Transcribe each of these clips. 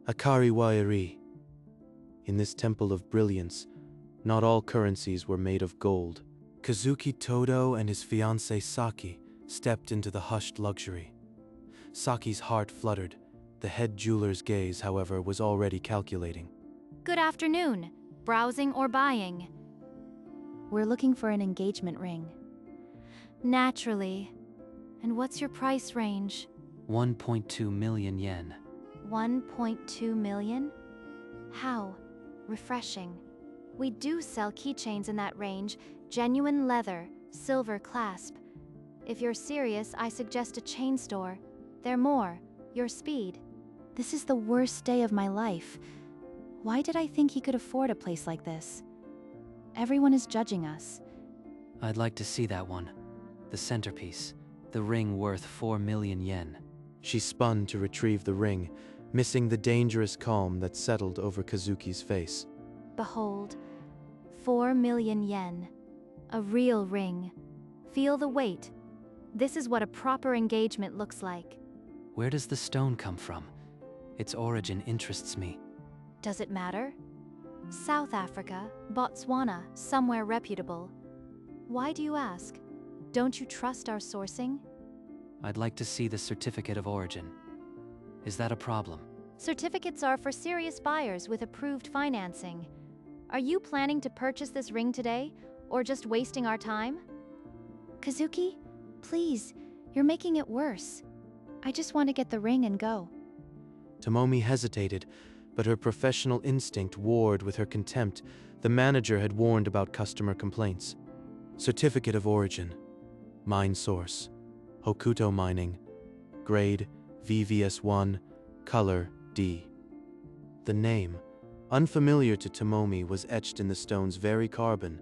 Akari Wairi. In this temple of brilliance, not all currencies were made of gold. Kazuki Todo and his fiancée Saki stepped into the hushed luxury. Saki's heart fluttered. The head jeweler's gaze, however, was already calculating. Good afternoon. Browsing or buying? We're looking for an engagement ring. Naturally. And what's your price range? 1.2 million yen. 1.2 million? How refreshing. We do sell keychains in that range, genuine leather, silver clasp. If you're serious, I suggest a chain store. They're more your speed. This is the worst day of my life. Why did I think he could afford a place like this? Everyone is judging us. I'd like to see that one. The centerpiece. The ring worth 4 million yen. She spun to retrieve the ring, missing the dangerous calm that settled over Kazuki's face. Behold, 4 million yen. A real ring. Feel the weight. This is what a proper engagement looks like. Where does the stone come from? Its origin interests me. Does it matter? South Africa, Botswana, somewhere reputable. Why do you ask? Don't you trust our sourcing? I'd like to see the certificate of origin. Is that a problem? Certificates are for serious buyers with approved financing. Are you planning to purchase this ring today, or just wasting our time? Kazuki, please, you're making it worse. I just want to get the ring and go. Tomomi hesitated, but her professional instinct warred with her contempt. The manager had warned about customer complaints. Certificate of origin. Mine source. Hokuto mining. Grade VVS1. Color D. The name, unfamiliar to Tomomi, was etched in the stone's very carbon,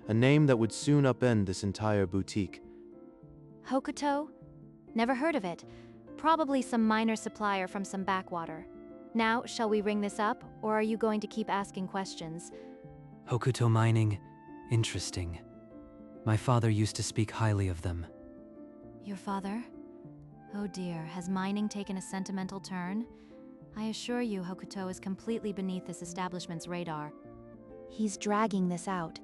a name that would soon upend this entire boutique. Hokuto? Never heard of it. Probably some minor supplier from some backwater. Now, shall we ring this up, or are you going to keep asking questions? Hokuto mining? Interesting. My father used to speak highly of them. Your father? Oh dear, has mining taken a sentimental turn? I assure you, Hokuto is completely beneath this establishment's radar. He's dragging this out.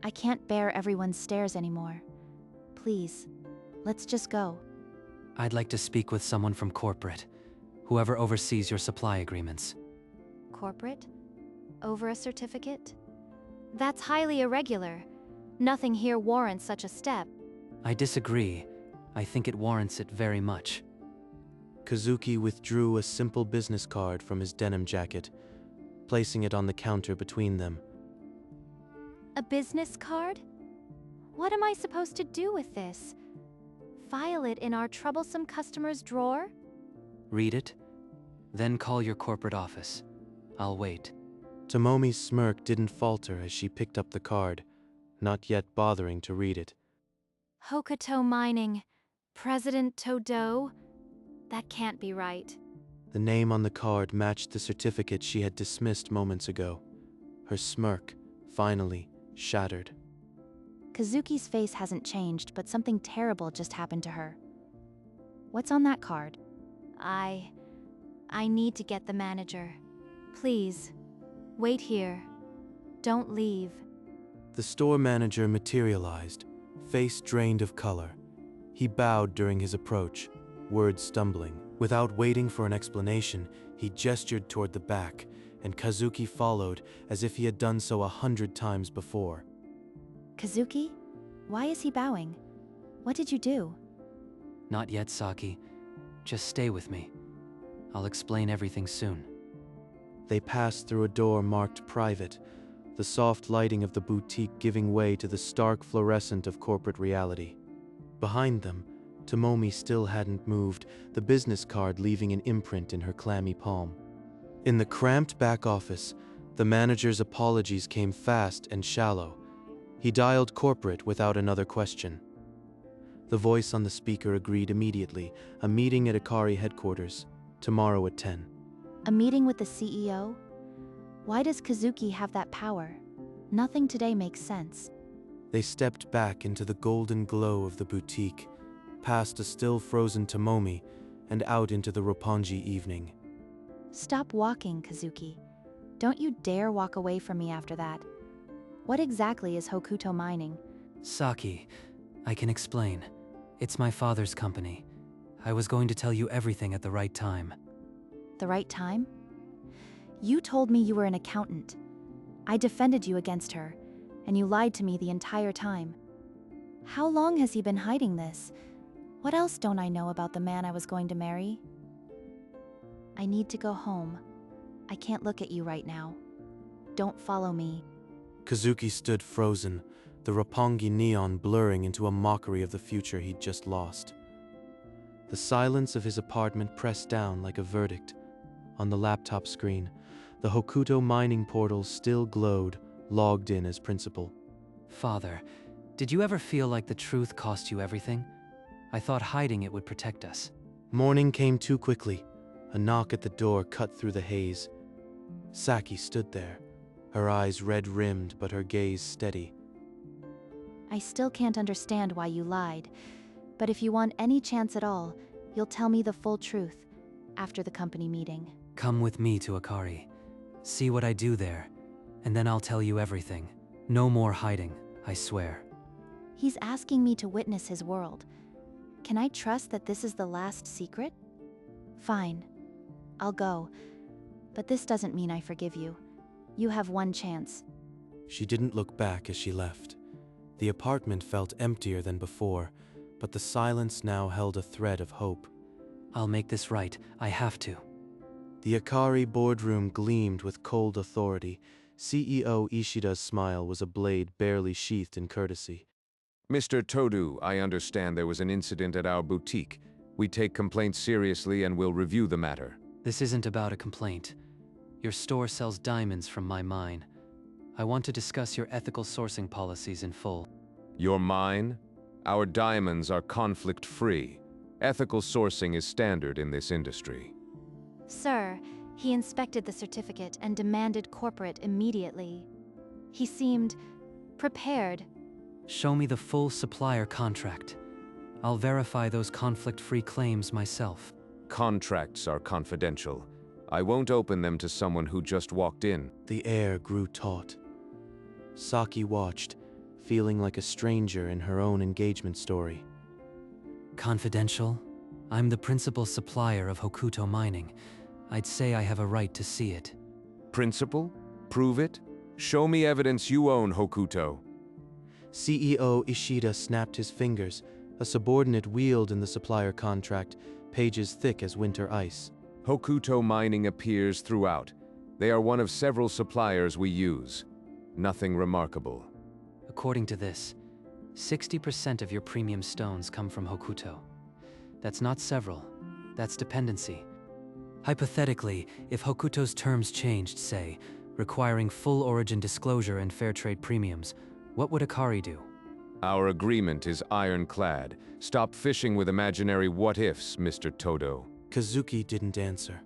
I can't bear everyone's stares anymore. Please, let's just go. I'd like to speak with someone from corporate. Whoever oversees your supply agreements. Corporate? Over a certificate? That's highly irregular. Nothing here warrants such a step. I disagree. I think it warrants it very much. Kazuki withdrew a simple business card from his denim jacket, placing it on the counter between them. A business card? What am I supposed to do with this? File it in our troublesome customer's drawer? Read it, then call your corporate office. I'll wait. Tomomi's smirk didn't falter as she picked up the card, not yet bothering to read it. Hokuto Mining. President Todo? That can't be right. The name on the card matched the certificate she had dismissed moments ago. Her smirk, finally, shattered. Kazuki's face hasn't changed, but something terrible just happened to her. What's on that card? I need to get the manager. Please, wait here. Don't leave. The store manager materialized, face drained of color. He bowed during his approach, words stumbling. Without waiting for an explanation, he gestured toward the back, and Kazuki followed as if he had done so 100 times before. Kazuki? Why is he bowing? What did you do? Not yet, Saki. Just stay with me. I'll explain everything soon. They passed through a door marked private, the soft lighting of the boutique giving way to the stark fluorescent of corporate reality. Behind them, Tomomi still hadn't moved, the business card leaving an imprint in her clammy palm. In the cramped back office, the manager's apologies came fast and shallow. He dialed corporate without another question. The voice on the speaker agreed immediately, a meeting at Akari headquarters, tomorrow at 10. A meeting with the CEO? Why does Kazuki have that power? Nothing today makes sense. They stepped back into the golden glow of the boutique, past a still frozen Tomomi, and out into the Roppongi evening. Stop walking, Kazuki. Don't you dare walk away from me after that. What exactly is Hokuto Mining? Saki, I can explain. It's my father's company. I was going to tell you everything at the right time. The right time? You told me you were an accountant. I defended you against her, and you lied to me the entire time. How long has he been hiding this? What else don't I know about the man I was going to marry? I need to go home. I can't look at you right now. Don't follow me. Kazuki stood frozen, the Roppongi neon blurring into a mockery of the future he'd just lost. The silence of his apartment pressed down like a verdict. On the laptop screen, the Hokuto mining portal still glowed, logged in as principal. Father, did you ever feel like the truth cost you everything? I thought hiding it would protect us. Morning came too quickly. A knock at the door cut through the haze. Saki stood there, her eyes red-rimmed but her gaze steady. I still can't understand why you lied, but if you want any chance at all, you'll tell me the full truth after the company meeting. Come with me to Akari. See what I do there, and then I'll tell you everything. No more hiding, I swear. He's asking me to witness his world. Can I trust that this is the last secret? Fine. I'll go. But this doesn't mean I forgive you. You have one chance. She didn't look back as she left. The apartment felt emptier than before, but the silence now held a thread of hope. I'll make this right. I have to. The Akari boardroom gleamed with cold authority. CEO Ishida's smile was a blade barely sheathed in courtesy. Mr. Todo, I understand there was an incident at our boutique. We take complaints seriously and will review the matter. This isn't about a complaint. Your store sells diamonds from my mine. I want to discuss your ethical sourcing policies in full. Your mine? Our diamonds are conflict-free. Ethical sourcing is standard in this industry. Sir, he inspected the certificate and demanded corporate immediately. He seemed prepared. Show me the full supplier contract. I'll verify those conflict-free claims myself. Contracts are confidential. I won't open them to someone who just walked in. The air grew taut. Saki watched, feeling like a stranger in her own engagement story. Confidential? I'm the principal supplier of Hokuto Mining. I'd say I have a right to see it. Principal? Prove it? Show me evidence you own Hokuto. CEO Ishida snapped his fingers. A subordinate wheeled in the supplier contract, pages thick as winter ice. Hokuto Mining appears throughout. They are one of several suppliers we use. Nothing remarkable. According to this, 60% of your premium stones come from Hokuto. That's not several. That's dependency. Hypothetically, if Hokuto's terms changed, say, requiring full origin disclosure and fair trade premiums, what would Akari do? Our agreement is ironclad. Stop fishing with imaginary what-ifs, Mr. Todo. Kazuki didn't answer.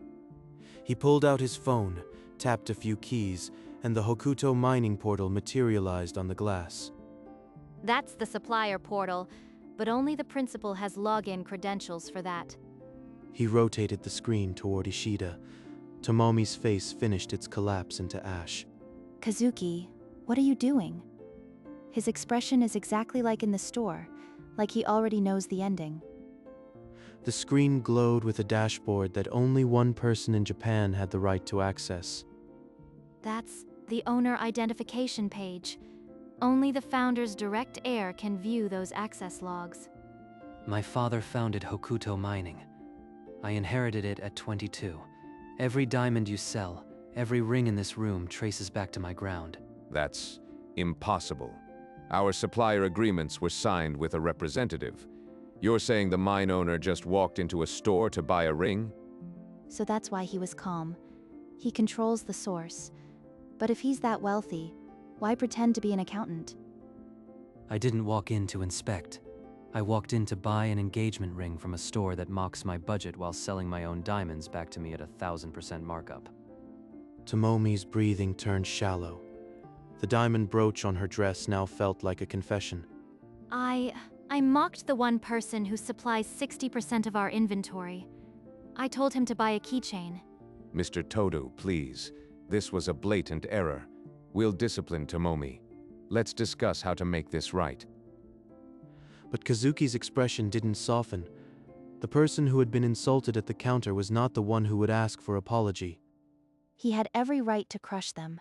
He pulled out his phone, tapped a few keys, and the Hokuto mining portal materialized on the glass. That's the supplier portal, but only the principal has login credentials for that. He rotated the screen toward Ishida. Tomomi's face finished its collapse into ash. Kazuki, what are you doing? His expression is exactly like in the store, like he already knows the ending. The screen glowed with a dashboard that only one person in Japan had the right to access. That's the owner identification page. Only the founder's direct heir can view those access logs. My father founded Hokuto Mining. I inherited it at 22. Every diamond you sell, every ring in this room traces back to my ground. That's impossible. Our supplier agreements were signed with a representative. You're saying the mine owner just walked into a store to buy a ring? So that's why he was calm. He controls the source. But if he's that wealthy, why pretend to be an accountant? I didn't walk in to inspect. I walked in to buy an engagement ring from a store that mocks my budget while selling my own diamonds back to me at 1,000% markup. Tomomi's breathing turned shallow. The diamond brooch on her dress now felt like a confession. I mocked the one person who supplies 60% of our inventory. I told him to buy a keychain. Mr. Todo, please. This was a blatant error. We'll discipline Tomomi. Let's discuss how to make this right. But Kazuki's expression didn't soften. The person who had been insulted at the counter was not the one who would ask for apology. He had every right to crush them,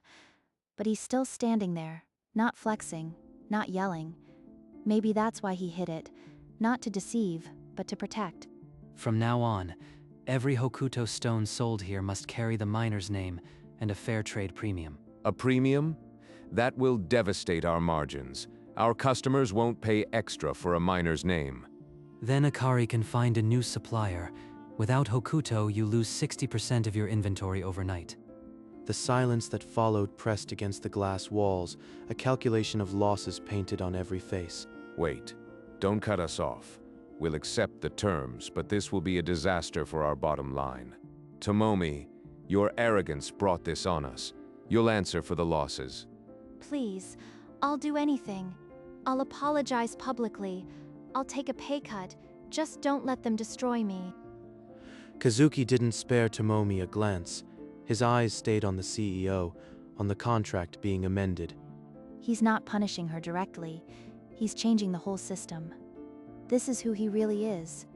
but he's still standing there, not flexing, not yelling. Maybe that's why he hid it, not to deceive, but to protect. From now on, every Hokuto stone sold here must carry the miner's name and a fair trade premium. A premium? That will devastate our margins. Our customers won't pay extra for a miner's name. Then Akari can find a new supplier. Without Hokuto, you lose 60% of your inventory overnight. The silence that followed pressed against the glass walls, a calculation of losses painted on every face. Wait, don't cut us off. We'll accept the terms, but this will be a disaster for our bottom line. Tomomi, your arrogance brought this on us. You'll answer for the losses. Please, I'll do anything. I'll apologize publicly. I'll take a pay cut. Just don't let them destroy me. Kazuki didn't spare Tomomi a glance. His eyes stayed on the CEO, on the contract being amended. He's not punishing her directly. He's changing the whole system. This is who he really is.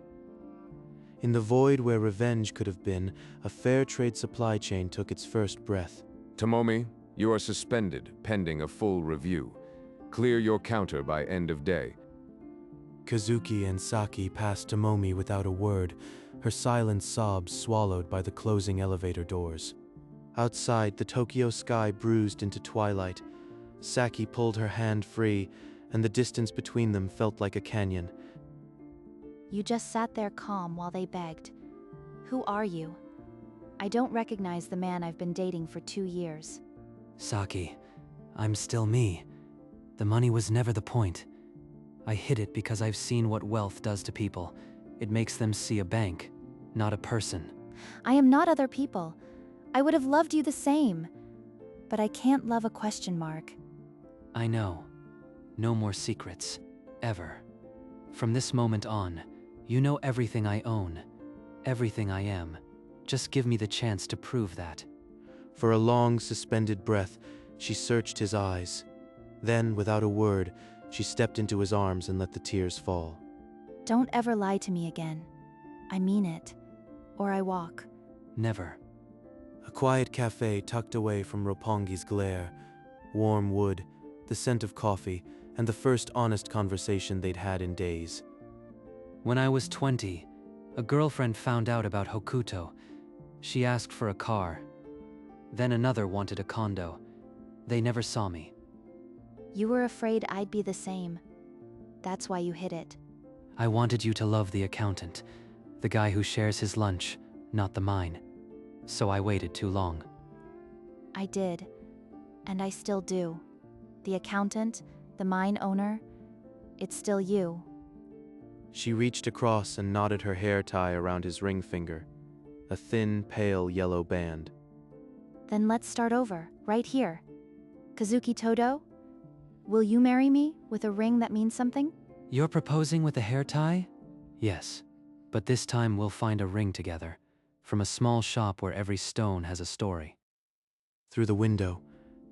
In the void where revenge could have been, a fair trade supply chain took its first breath. Tomomi, you are suspended, pending a full review. Clear your counter by end of day. Kazuki and Saki passed Tomomi without a word, her silent sobs swallowed by the closing elevator doors. Outside, the Tokyo sky bruised into twilight. Saki pulled her hand free, and the distance between them felt like a canyon. You just sat there calm while they begged. Who are you? I don't recognize the man I've been dating for 2 years. Saki, I'm still me. The money was never the point. I hid it because I've seen what wealth does to people. It makes them see a bank, not a person. I am not other people. I would have loved you the same. But I can't love a question mark. I know. No more secrets. Ever. From this moment on, you know everything I own. Everything I am. Just give me the chance to prove that. For a long, suspended breath, she searched his eyes. Then, without a word, she stepped into his arms and let the tears fall. Don't ever lie to me again. I mean it. Or I walk. Never. A quiet cafe tucked away from Roppongi's glare. Warm wood, the scent of coffee, and the first honest conversation they'd had in days. When I was 20, a girlfriend found out about Hokuto. She asked for a car. Then another wanted a condo. They never saw me. You were afraid I'd be the same. That's why you hid it. I wanted you to love the accountant, the guy who shares his lunch, not the mine. So I waited too long. I did. And I still do. The accountant, the mine owner, it's still you. She reached across and knotted her hair tie around his ring finger, a thin, pale yellow band. Then let's start over, right here. Kazuki Todo? Will you marry me with a ring that means something? You're proposing with a hair tie? Yes. But this time we'll find a ring together, from a small shop where every stone has a story. Through the window,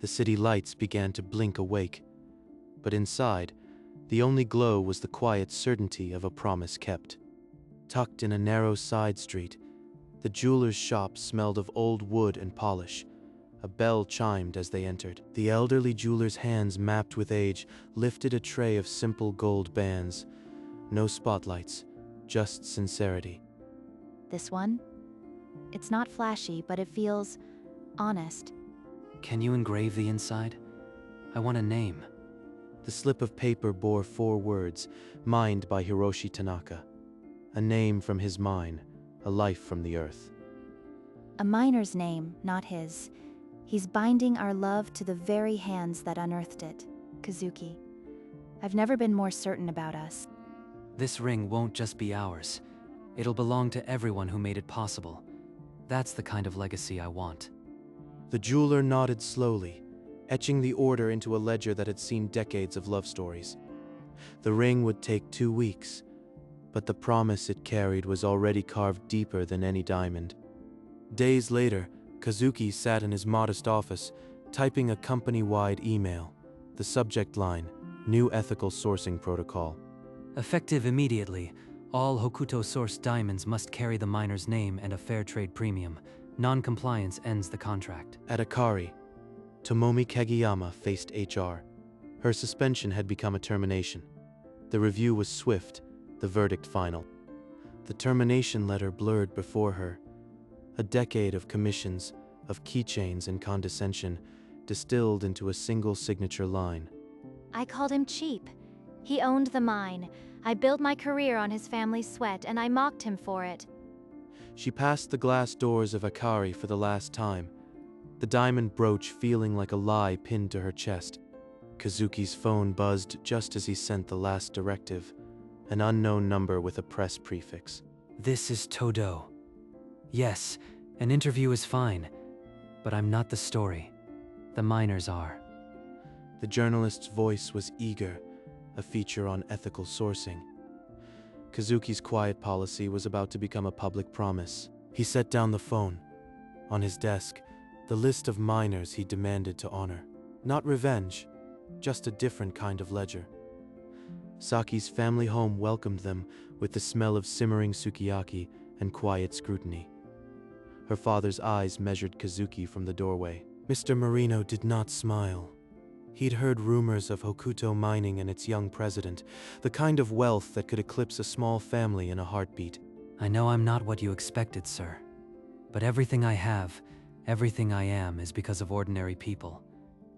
the city lights began to blink awake. But inside, the only glow was the quiet certainty of a promise kept. Tucked in a narrow side street, the jeweler's shop smelled of old wood and polish. A bell chimed as they entered. The elderly jeweler's hands, mapped with age, lifted a tray of simple gold bands. No spotlights, just sincerity. This one? It's not flashy, but it feels honest. Can you engrave the inside? I want a name. The slip of paper bore 4 words, mined by Hiroshi Tanaka. A name from his mine, a life from the earth. A miner's name, not his. He's binding our love to the very hands that unearthed it, Kazuki. I've never been more certain about us. This ring won't just be ours. It'll belong to everyone who made it possible. That's the kind of legacy I want. The jeweler nodded slowly, etching the order into a ledger that had seen decades of love stories. The ring would take 2 weeks, but the promise it carried was already carved deeper than any diamond. Days later, Kazuki sat in his modest office, typing a company-wide email. The subject line, New Ethical Sourcing Protocol. Effective immediately, all Hokuto-sourced diamonds must carry the miner's name and a fair trade premium. Non-compliance ends the contract. At Akari, Tomomi Kageyama faced HR. Her suspension had become a termination. The review was swift, the verdict final. The termination letter blurred before her. A decade of commissions, of keychains and condescension, distilled into a single signature line. I called him cheap. He owned the mine. I built my career on his family's sweat, and I mocked him for it. She passed the glass doors of Akari for the last time, the diamond brooch feeling like a lie pinned to her chest. Kazuki's phone buzzed just as he sent the last directive, an unknown number with a press prefix. This is Todo. Yes, an interview is fine, but I'm not the story. The miners are. The journalist's voice was eager, a feature on ethical sourcing. Kazuki's quiet policy was about to become a public promise. He set down the phone. On his desk, the list of miners he demanded to honor. Not revenge, just a different kind of ledger. Saki's family home welcomed them with the smell of simmering sukiyaki and quiet scrutiny. Her father's eyes measured Kazuki from the doorway. Mr. Marino did not smile. He'd heard rumors of Hokuto mining and its young president, the kind of wealth that could eclipse a small family in a heartbeat. I know I'm not what you expected, sir. But everything I have, everything I am, is because of ordinary people.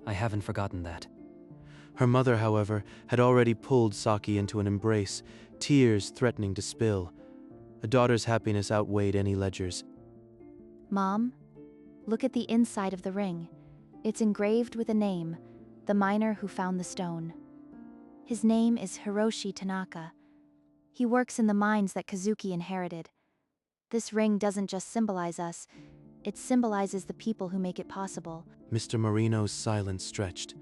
I haven't forgotten that. Her mother, however, had already pulled Saki into an embrace, tears threatening to spill. A daughter's happiness outweighed any ledgers. Mom, look at the inside of the ring. It's engraved with a name, the miner who found the stone. His name is Hiroshi Tanaka. He works in the mines that Kazuki inherited. This ring doesn't just symbolize us, it symbolizes the people who make it possible. Mr. Marino's silence stretched.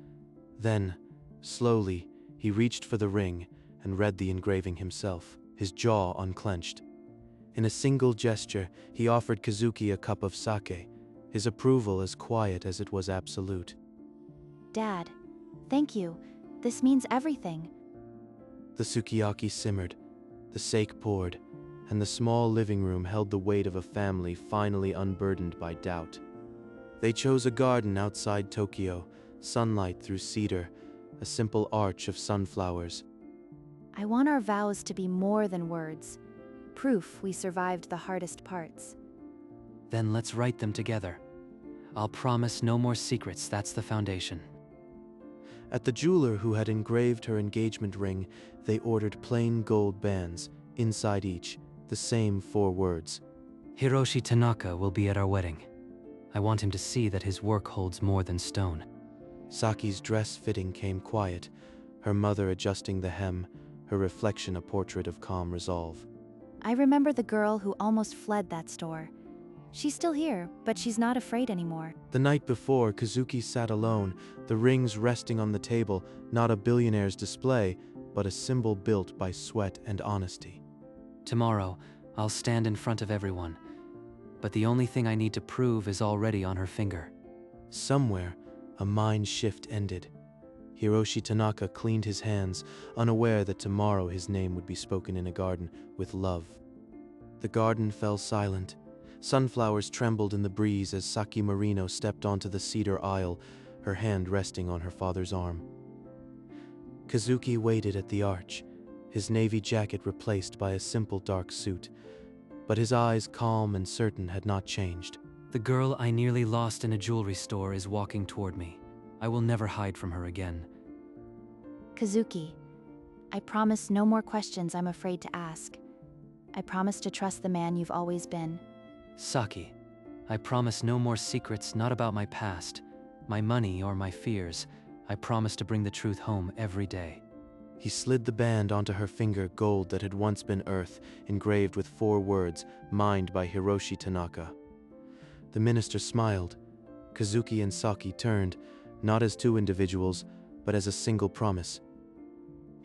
Then, slowly, he reached for the ring and read the engraving himself, his jaw unclenched. In a single gesture, he offered Kazuki a cup of sake, his approval as quiet as it was absolute. Dad, thank you. This means everything. The sukiyaki simmered, the sake poured, and the small living room held the weight of a family finally unburdened by doubt. They chose a garden outside Tokyo, sunlight through cedar, a simple arch of sunflowers. I want our vows to be more than words. Proof we survived the hardest parts. Then let's write them together. I'll promise no more secrets, that's the foundation. At the jeweler who had engraved her engagement ring, they ordered plain gold bands, inside each, the same 4 words. Hiroshi Tanaka will be at our wedding. I want him to see that his work holds more than stone. Saki's dress fitting came quiet, her mother adjusting the hem, her reflection a portrait of calm resolve. I remember the girl who almost fled that store. She's still here, but she's not afraid anymore. The night before, Kazuki sat alone, the rings resting on the table, not a billionaire's display, but a symbol built by sweat and honesty. Tomorrow, I'll stand in front of everyone. But the only thing I need to prove is already on her finger. Somewhere, a mind shift ended. Hiroshi Tanaka cleaned his hands, unaware that tomorrow his name would be spoken in a garden with love. The garden fell silent. Sunflowers trembled in the breeze as Saki Marino stepped onto the cedar aisle, her hand resting on her father's arm. Kazuki waited at the arch, his navy jacket replaced by a simple dark suit, but his eyes, calm and certain, had not changed. The girl I nearly lost in a jewelry store is walking toward me. I will never hide from her again. Kazuki, I promise no more questions I'm afraid to ask. I promise to trust the man you've always been. Saki, I promise no more secrets, not about my past, my money or my fears. I promise to bring the truth home every day. He slid the band onto her finger, gold that had once been earth, engraved with 4 words, mined by Hiroshi Tanaka. The minister smiled. Kazuki and Saki turned, not as 2 individuals, but as a single promise.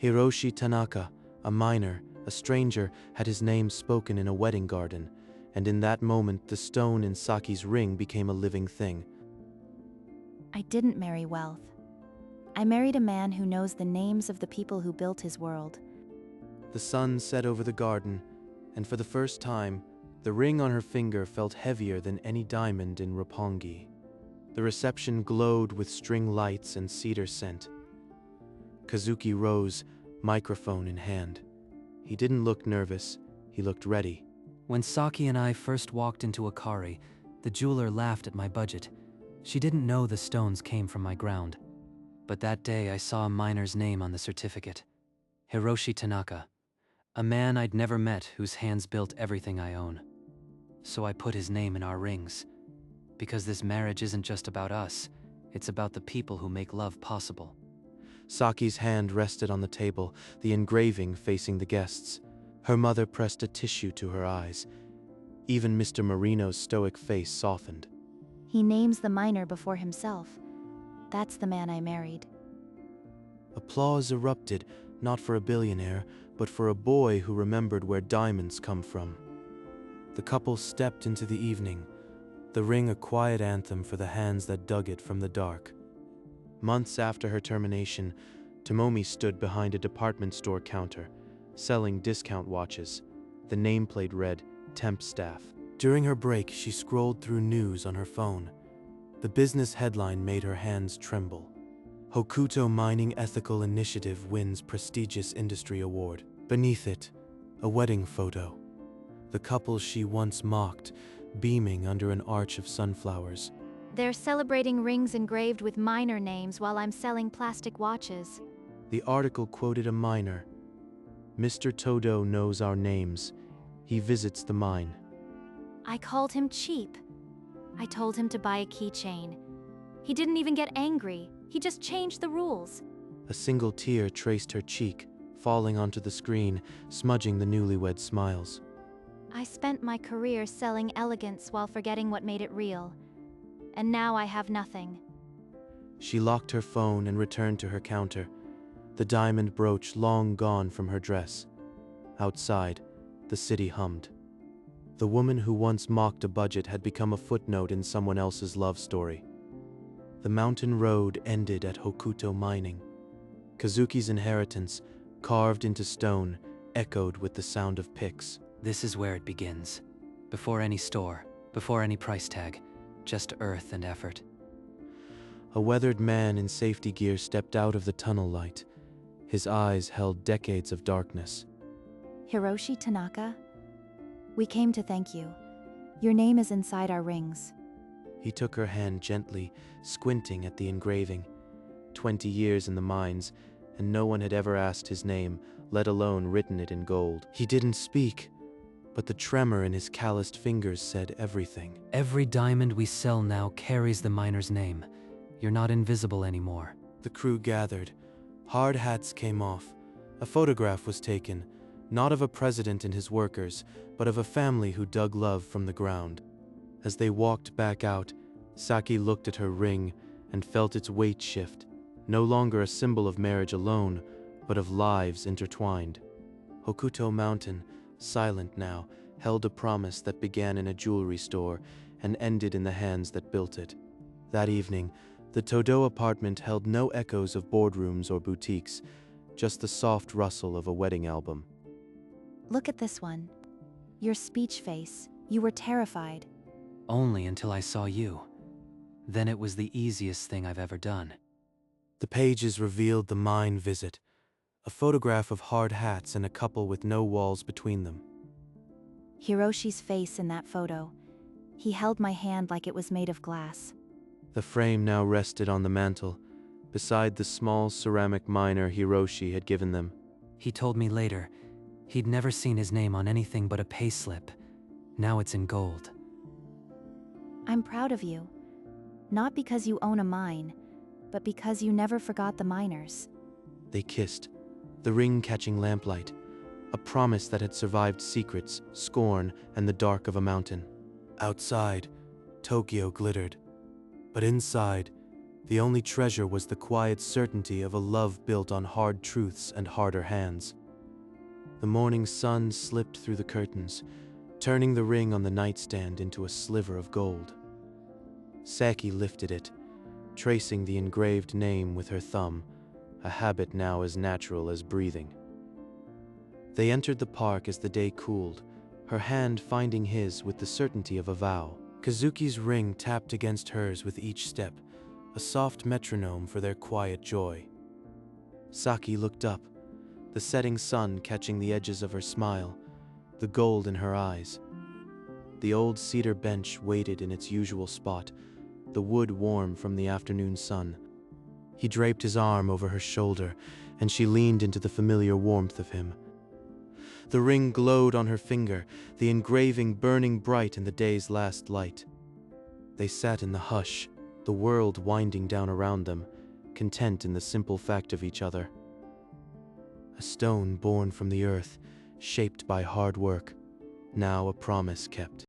Hiroshi Tanaka, a miner, a stranger, had his name spoken in a wedding garden, and in that moment the stone in Saki's ring became a living thing. I didn't marry wealth. I married a man who knows the names of the people who built his world. The sun set over the garden, and for the first time, the ring on her finger felt heavier than any diamond in Roppongi. The reception glowed with string lights and cedar scent. Kazuki rose, microphone in hand. He didn't look nervous, he looked ready. When Saki and I first walked into Akari, the jeweler laughed at my budget. She didn't know the stones came from my ground. But that day I saw a miner's name on the certificate. Hiroshi Tanaka. A man I'd never met whose hands built everything I own. So I put his name in our rings. Because this marriage isn't just about us, it's about the people who make love possible. Saki's hand rested on the table, the engraving facing the guests. Her mother pressed a tissue to her eyes. Even Mr. Marino's stoic face softened. He names the miner before himself. That's the man I married. Applause erupted, not for a billionaire, but for a boy who remembered where diamonds come from. The couple stepped into the evening, the ring a quiet anthem for the hands that dug it from the dark. Months after her termination, Tomomi stood behind a department store counter, selling discount watches. The nameplate read, Temp Staff. During her break, she scrolled through news on her phone. The business headline made her hands tremble. Hokuto Mining Ethical Initiative wins prestigious industry award. Beneath it, a wedding photo. The couple she once mocked, beaming under an arch of sunflowers. They're celebrating rings engraved with miner names while I'm selling plastic watches. The article quoted a miner. Mr. Todo knows our names. He visits the mine. I called him cheap. I told him to buy a keychain. He didn't even get angry. He just changed the rules. A single tear traced her cheek, falling onto the screen, smudging the newlywed smiles. I spent my career selling elegance while forgetting what made it real. And now I have nothing. She locked her phone and returned to her counter, the diamond brooch long gone from her dress. Outside, the city hummed. The woman who once mocked a budget had become a footnote in someone else's love story. The mountain road ended at Hokuto Mining. Kazuki's inheritance, carved into stone, echoed with the sound of picks. This is where it begins. Before any store, before any price tag, just earth and effort. A weathered man in safety gear stepped out of the tunnel light. His eyes held decades of darkness. Hiroshi Tanaka? We came to thank you. Your name is inside our rings. He took her hand gently, squinting at the engraving. 20 years in the mines, and no one had ever asked his name, let alone written it in gold. He didn't speak, but the tremor in his calloused fingers said everything. Every diamond we sell now carries the miner's name. You're not invisible anymore. The crew gathered. Hard hats came off. A photograph was taken, not of a president and his workers, but of a family who dug love from the ground. As they walked back out, Saki looked at her ring and felt its weight shift, no longer a symbol of marriage alone, but of lives intertwined. Hokuto Mountain, silent now, held a promise that began in a jewelry store and ended in the hands that built it. That evening, the Todo apartment held no echoes of boardrooms or boutiques, just the soft rustle of a wedding album. Look at this one. Your speech face. You were terrified. Only until I saw you. Then it was the easiest thing I've ever done. The pages revealed the mine visit, a photograph of hard hats and a couple with no walls between them. Hiroshi's face in that photo. He held my hand like it was made of glass. The frame now rested on the mantel, beside the small ceramic miner Hiroshi had given them. He told me later, he'd never seen his name on anything but a payslip. Now it's in gold. I'm proud of you. Not because you own a mine, but because you never forgot the miners. They kissed, the ring catching lamplight, a promise that had survived secrets, scorn, and the dark of a mountain. Outside, Tokyo glittered. But inside, the only treasure was the quiet certainty of a love built on hard truths and harder hands. The morning sun slipped through the curtains. turning the ring on the nightstand into a sliver of gold. Saki lifted it, tracing the engraved name with her thumb, a habit now as natural as breathing. They entered the park as the day cooled, her hand finding his with the certainty of a vow. Kazuki's ring tapped against hers with each step, a soft metronome for their quiet joy. Saki looked up, the setting sun catching the edges of her smile, the gold in her eyes. The old cedar bench waited in its usual spot, the wood warm from the afternoon sun. He draped his arm over her shoulder, and she leaned into the familiar warmth of him. The ring glowed on her finger, the engraving burning bright in the day's last light. They sat in the hush, the world winding down around them, content in the simple fact of each other. A stone born from the earth, shaped by hard work, now a promise kept.